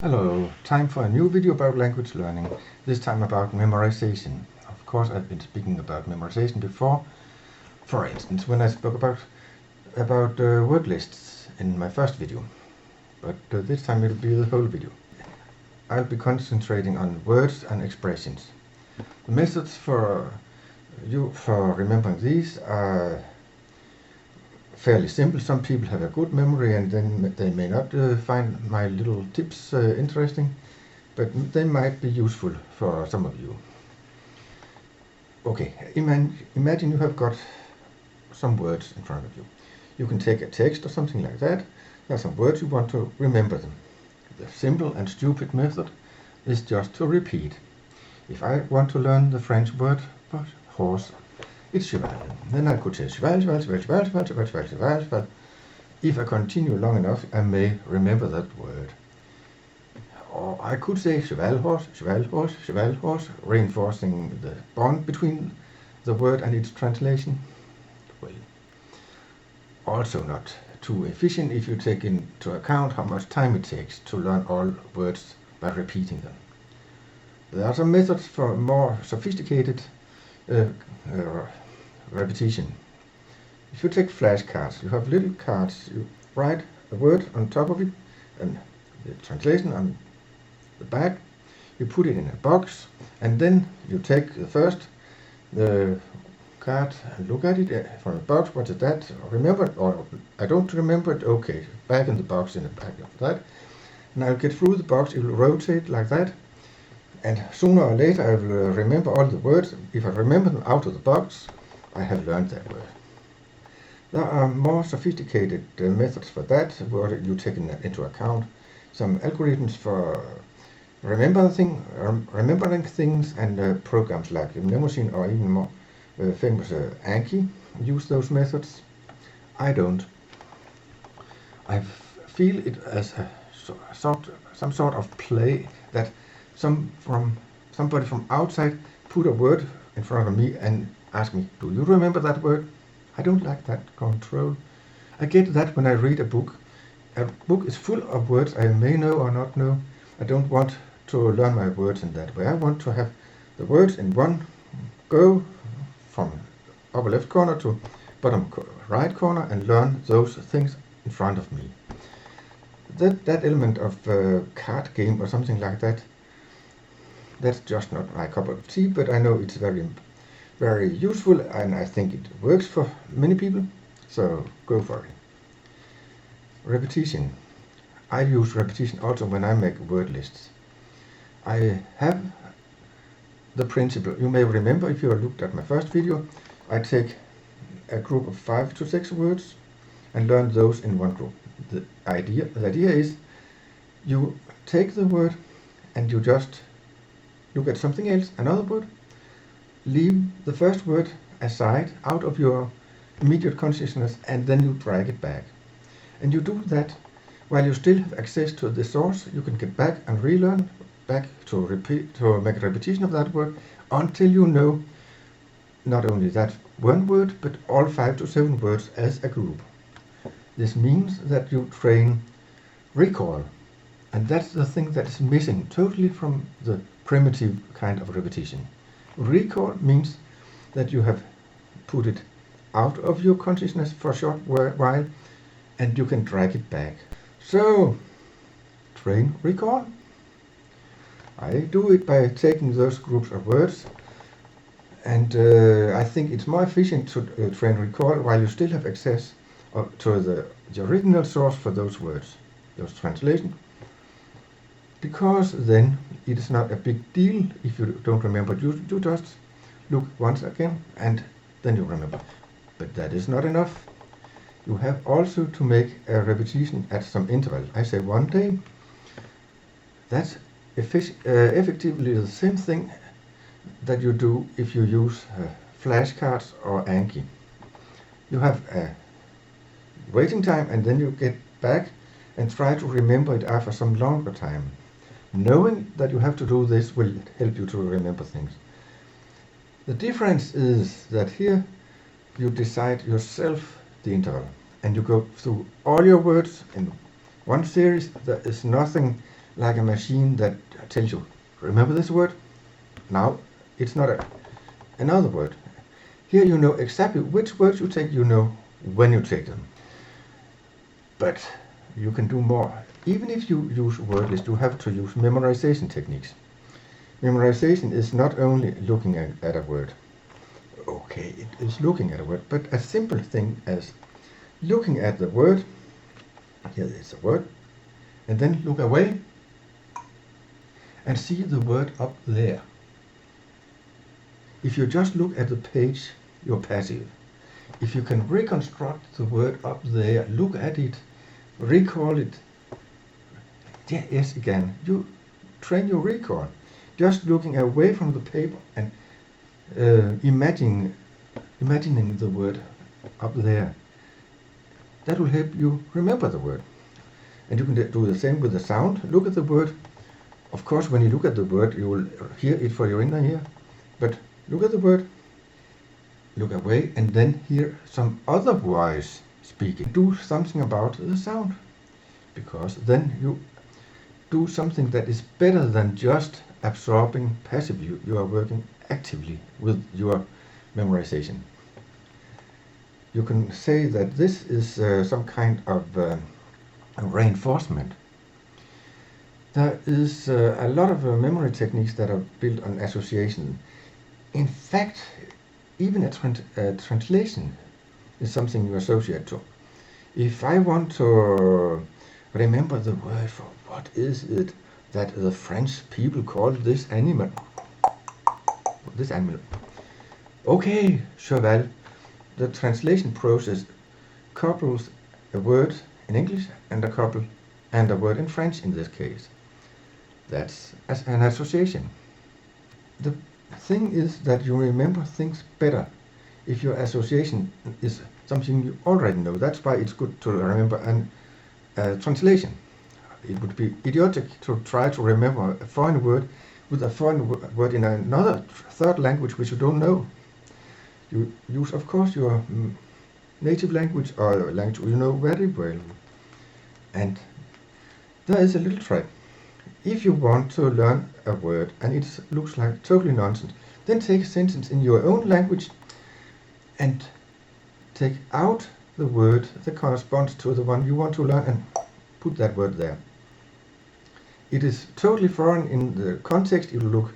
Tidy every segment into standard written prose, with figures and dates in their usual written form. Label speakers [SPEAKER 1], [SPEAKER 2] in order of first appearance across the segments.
[SPEAKER 1] Hello, time for a new video about language learning, this time about memorization. Of course, I've been speaking about memorization before, for instance, when I spoke about word lists in my first video. But this time it'll be the whole video. I'll be concentrating on words and expressions. The methods for remembering these are fairly simple. Some people have a good memory and then they may not find my little tips interesting, but they might be useful for some of you. Okay, imagine you have got some words in front of you. You can take a text or something like that. There are some words you want to remember them. The simple and stupid method is just to repeat. If I want to learn the French word for horse, it's cheval. Then I could say cheval, cheval, cheval, cheval, cheval, cheval, cheval, cheval, cheval. If I continue long enough, I may remember that word. Or I could say cheval horse, cheval horse, cheval horse, reinforcing the bond between the word and its translation. Well, also not too efficient if you take into account how much time it takes to learn all words by repeating them. There are some methods for more sophisticated repetition. If you take flashcards, you have little cards, you write a word on top of it and the translation on the back, you put it in a box, and then you take the card and look at it from the box. What is that? Remember it, or I don't remember it? Okay, back in the box in the back of that. And I'll get through the box, it will rotate like that, and sooner or later I will remember all the words. If I remember them out of the box, I have learned that word. There are more sophisticated methods for that, where you take into account some algorithms for remembering things, and programs like Memorization or even more famous Anki use those methods. I don't. I feel it as some sort of play that somebody from outside put a word in front of me and ask me, do you remember that word? I don't like that control. I get that when I read a book. A book is full of words I may know or not know. I don't want to learn my words in that way. I want to have the words in one go from upper left corner to bottom right corner and learn those things in front of me. That element of card game or something like that, that's just not my cup of tea, but I know it's very very useful, and I think it works for many people, so go for it. Repetition. I use repetition also when I make word lists. I have the principle, you may remember if you looked at my first video, I take a group of 5 to 6 words and learn those in one group. The idea is you take the word and you just look at something else, another word, leave the first word aside out of your immediate consciousness, and then you drag it back. And you do that while you still have access to the source. You can get back and relearn back to make a repetition of that word until you know not only that one word but all 5 to 7 words as a group. This means that you train recall, and that's the thing that is missing totally from the primitive kind of repetition. Recall means that you have put it out of your consciousness for a short while and you can drag it back. So, train recall. I do it by taking those groups of words, and I think it's more efficient to train recall while you still have access to the original source for those words, those translations, because then it is not a big deal if you don't remember. You just look once again and then you remember. But that is not enough. You have also to make a repetition at some interval. I say one day. That's effectively the same thing that you do if you use flashcards or Anki. You have a waiting time and then you get back and try to remember it after some longer time. Knowing that you have to do this will help you to remember things. The difference is that here you decide yourself the interval and you go through all your words in one series. There is nothing like a machine that tells you, remember this word? Now it's not another word. Here you know exactly which words you take, you know when you take them. But you can do more. Even if you use word list, you have to use memorization techniques. Memorization is not only looking at a word. Okay, it is looking at a word, but a simple thing as looking at the word, here is a word, and then look away and see the word up there. If you just look at the page, you're passive. If you can reconstruct the word up there, look at it, recall it, yes, again, you train your recall. Just looking away from the paper and imagining the word up there. That will help you remember the word. And you can do the same with the sound. Look at the word. Of course, when you look at the word, you will hear it for your inner ear. But look at the word, look away, and then hear some other voice speaking. Do something about the sound, because then you do something that is better than just absorbing passively. You are working actively with your memorization. You can say that this is some kind of reinforcement. There is a lot of memory techniques that are built on association. In fact, even a translation is something you associate to. If I want to remember the word for what is it that the French people call this animal. Okay, cheval. The translation process couples a word in English and a word in French in this case. That's an association. The thing is that you remember things better if your association is something you already know. That's why it's good to remember a translation. It would be idiotic to try to remember a foreign word with a foreign word in another third language which you don't know. You use, of course, your native language or language you know very well. And there is a little trick. If you want to learn a word and it looks like totally nonsense, then take a sentence in your own language and take out the word that corresponds to the one you want to learn and put that word there. It is totally foreign in the context. It will look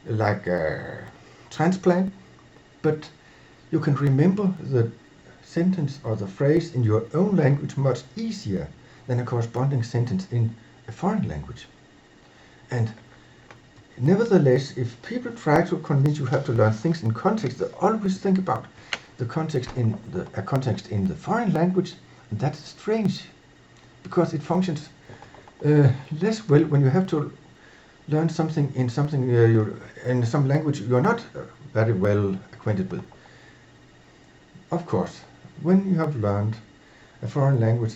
[SPEAKER 1] like a transplant, but you can remember the sentence or the phrase in your own language much easier than a corresponding sentence in a foreign language. And nevertheless, if people try to convince you have to learn things in context, they always think about the context in a context in the foreign language, and that's strange because it functions less well when you have to learn something in in some language you're not very well acquainted with. Of course, when you have learned a foreign language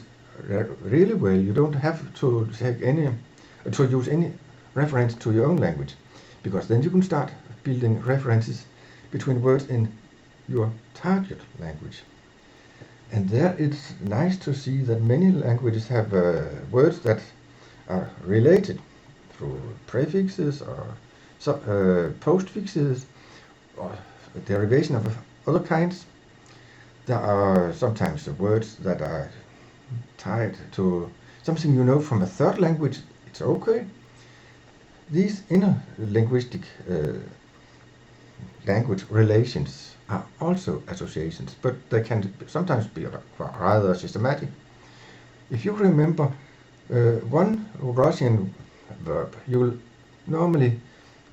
[SPEAKER 1] really well, you don't have to use any reference to your own language, because then you can start building references between words in your target language. And there it's nice to see that many languages have words that are related through prefixes or postfixes or a derivation of other kinds. There are sometimes words that are tied to something you know from a third language. It's okay. These inner linguistic language relations are also associations, but they can sometimes be rather systematic. If you remember one Russian verb, you will normally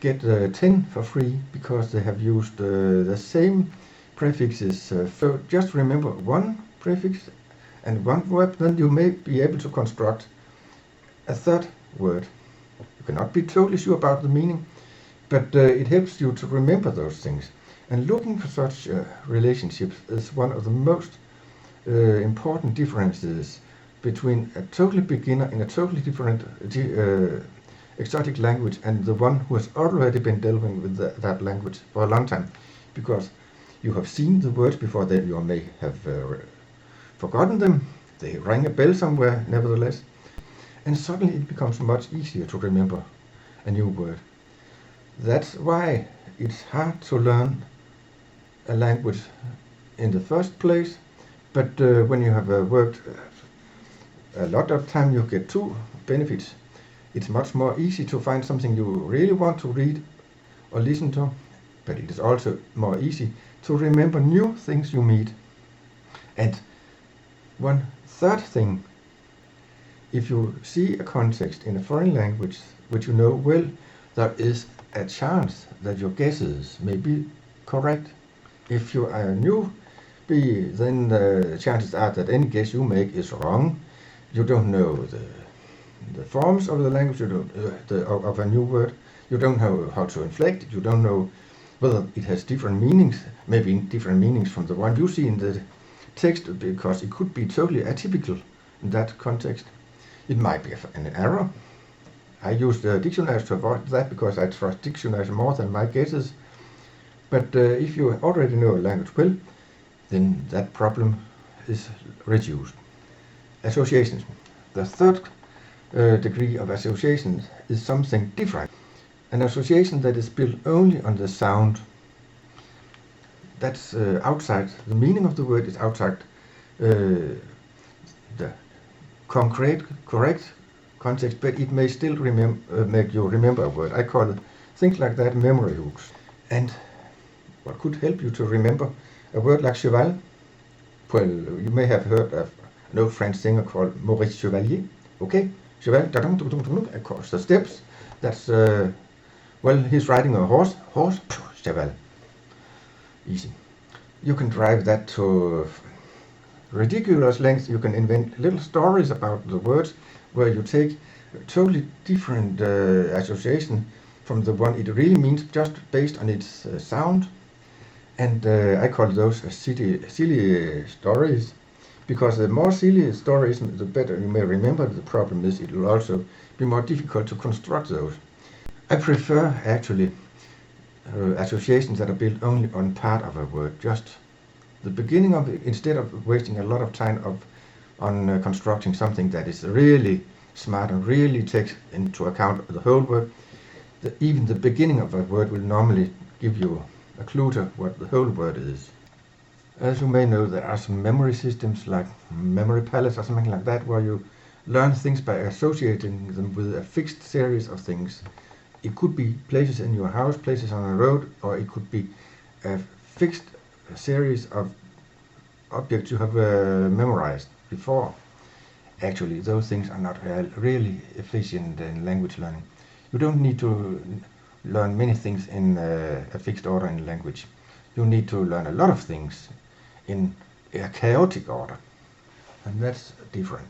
[SPEAKER 1] get 10 for free because they have used the same prefixes. So just remember one prefix and one verb, then you may be able to construct a third word. You cannot be totally sure about the meaning, but it helps you to remember those things. And looking for such relationships is one of the most important differences between a totally beginner in a totally different exotic language and the one who has already been delving with that language for a long time, because you have seen the words before, then you may have forgotten them. They ring a bell somewhere, nevertheless. and suddenly it becomes much easier to remember a new word. That's why it's hard to learn a language in the first place, but when you have worked a lot of time, you get two benefits. It's much more easy to find something you really want to read or listen to, but it is also more easy to remember new things you meet. And one third thing, if you see a context in a foreign language which you know well, there is a chance that your guesses may be correct. If you are a newbie, then the chances are that any guess you make is wrong. You don't know the forms of the language, you don't, of a new word. You don't know how to inflect it. You don't know whether it has different meanings, maybe different meanings from the one you see in the text, because it could be totally atypical in that context. It might be an error. I use the dictionaries to avoid that because I trust dictionaries more than my guesses. But if you already know a language well, then that problem is reduced. Associations. The third degree of association is something different. An association that is built only on the sound. That's outside. The meaning of the word is outside the correct context, but it may still make you remember a word. I call things like that memory hooks. And what could help you to remember a word like cheval? Well, you may have heard of an old French singer called Maurice Chevalier. Okay, cheval, across the steps. That's well, he's riding a horse, cheval. Easy. You can drive that to ridiculous lengths. You can invent little stories about the words where you take totally different association from the one it really means just based on its sound. And I call those silly stories, because the more silly stories, the better you may remember. The problem is it will also be more difficult to construct those. I prefer actually associations that are built only on part of a word, just the beginning of it, instead of wasting a lot of time on constructing something that is really smart and really takes into account the whole word. Even the beginning of a word will normally give you a clue to what the whole word is. As you may know, there are some memory systems like memory palace or something like that, where you learn things by associating them with a fixed series of things. It could be places in your house, places on a road, or it could be a fixed series of objects you have memorized before. Actually, those things are not really efficient in language learning. You don't need to learn many things in a fixed order in language. You need to learn a lot of things in a chaotic order, and that's different.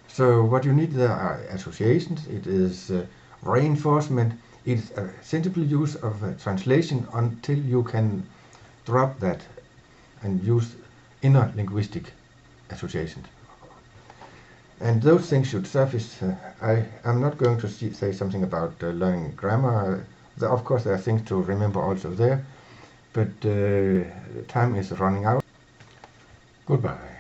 [SPEAKER 1] So what you need there are associations, it is reinforcement, it is a sensible use of translation until you can drop that and use inner linguistic associations. And those things should surface. I am not going to say something about learning grammar. Of course, there are things to remember also there, but time is running out. Goodbye.